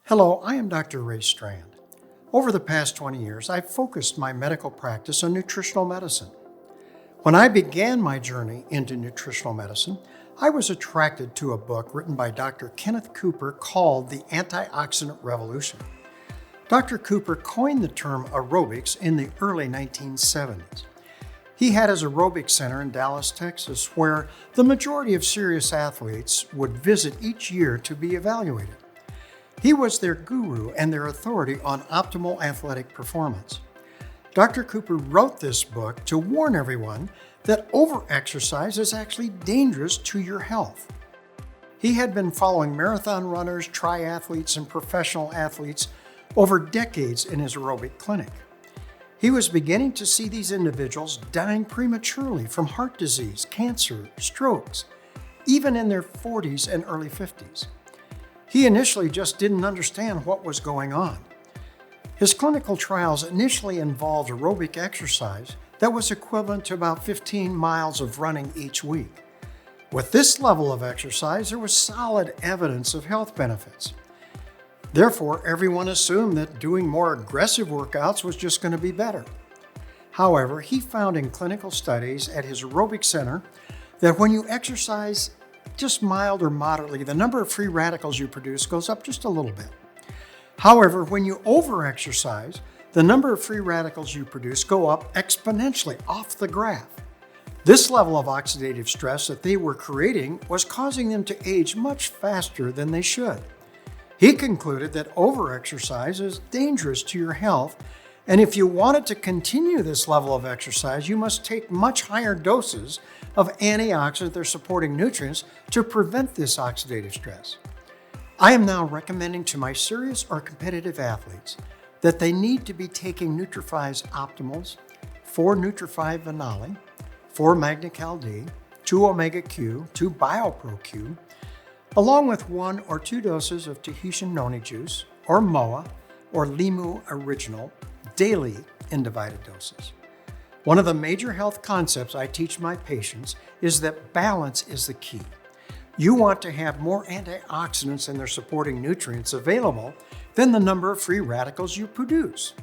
Hello, I am Dr. Ray Strand. Over the past 20 years, I've focused my medical practice on nutritional medicine. When I began my journey into nutritional medicine, I was attracted to a book written by Dr. Kenneth Cooper called The Antioxidant Revolution. Dr. Cooper coined the term aerobics in the early 1970s. He had his aerobic center in Dallas, Texas, where the majority of serious athletes would visit each year to be evaluated. He was their guru and their authority on optimal athletic performance. Dr. Cooper wrote this book to warn everyone that overexercise is actually dangerous to your health. He had been following marathon runners, triathletes, and professional athletes over decades in his aerobic clinic. He was beginning to see these individuals dying prematurely from heart disease, cancer, strokes, even in their 40s and early 50s. He initially just didn't understand what was going on. His clinical trials initially involved aerobic exercise that was equivalent to about 15 miles of running each week. With this level of exercise, there was solid evidence of health benefits. Therefore, everyone assumed that doing more aggressive workouts was just going to be better. However, he found in clinical studies at his aerobic center that when you exercise just mild or moderately, the number of free radicals you produce goes up just a little bit. However, when you overexercise, the number of free radicals you produce go up exponentially off the graph. This level of oxidative stress that they were creating was causing them to age much faster than they should. He concluded that overexercise is dangerous to your health, and if you wanted to continue this level of exercise, you must take much higher doses of antioxidant or supporting nutrients to prevent this oxidative stress. I am now recommending to my serious or competitive athletes that they need to be taking Nutrify's Optimals, 4 Nutrify Vanillin, 4 Magna-Cal D, 2 Omega Q, 2 BioPro Q, along with 1 or 2 doses of Tahitian noni juice, or MOA, or Limu Original, daily in divided doses. One of the major health concepts I teach my patients is that balance is the key. You want to have more antioxidants and their supporting nutrients available than the number of free radicals you produce.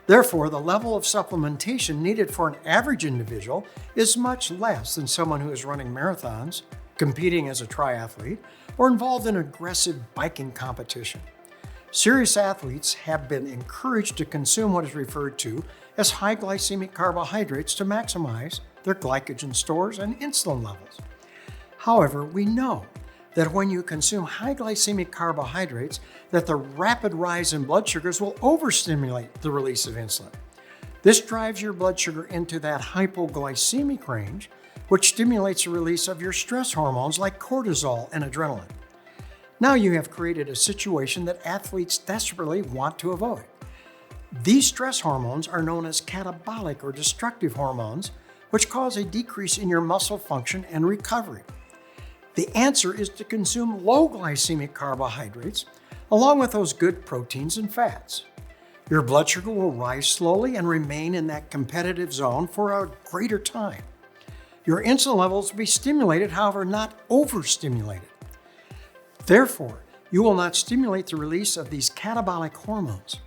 Therefore, the level of supplementation needed for an average individual is much less than someone who is running marathons, competing as a triathlete, or involved in aggressive biking competition. Serious athletes have been encouraged to consume what is referred to as high glycemic carbohydrates to maximize their glycogen stores and insulin levels. However, we know that when you consume high glycemic carbohydrates, that the rapid rise in blood sugars will overstimulate the release of insulin. This drives your blood sugar into that hypoglycemic range, which stimulates the release of your stress hormones like cortisol and adrenaline. Now you have created a situation that athletes desperately want to avoid. These stress hormones are known as catabolic or destructive hormones, which cause a decrease in your muscle function and recovery. The answer is to consume low glycemic carbohydrates, along with those good proteins and fats. Your blood sugar will rise slowly and remain in that competitive zone for a greater time. Your insulin levels will be stimulated, however, not overstimulated. Therefore, you will not stimulate the release of these catabolic hormones.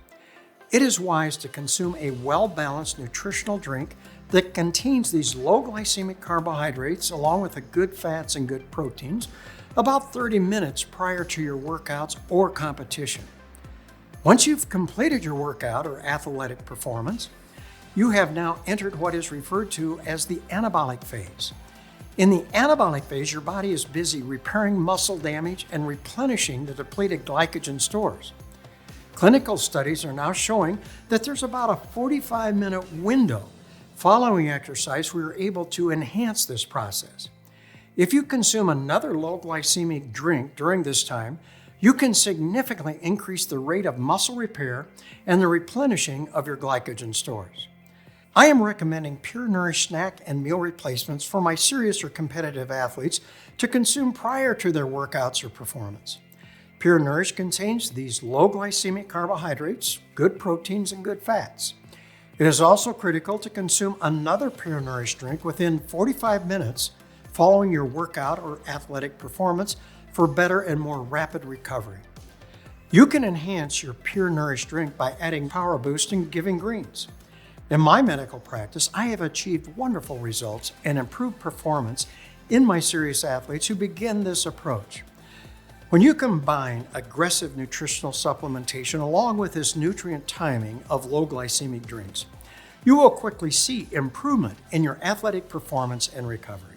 It is wise to consume a well-balanced nutritional drink that contains these low glycemic carbohydrates along with the good fats and good proteins about 30 minutes prior to your workouts or competition. Once you've completed your workout or athletic performance, you have now entered what is referred to as the anabolic phase. In the anabolic phase, your body is busy repairing muscle damage and replenishing the depleted glycogen stores. Clinical studies are now showing that there's about a 45-minute window following exercise where you're able to enhance this process. If you consume another low glycemic drink during this time, you can significantly increase the rate of muscle repair and the replenishing of your glycogen stores. I am recommending Pure Nourish snack and meal replacements for my serious or competitive athletes to consume prior to their workouts or performance. Pure Nourish contains these low glycemic carbohydrates, good proteins, and good fats. It is also critical to consume another Pure Nourish drink within 45 minutes following your workout or athletic performance for better and more rapid recovery. You can enhance your Pure Nourish drink by adding Power Boost and Giving Greens. In my medical practice, I have achieved wonderful results and improved performance in my serious athletes who begin this approach. When you combine aggressive nutritional supplementation along with this nutrient timing of low glycemic drinks, you will quickly see improvement in your athletic performance and recovery.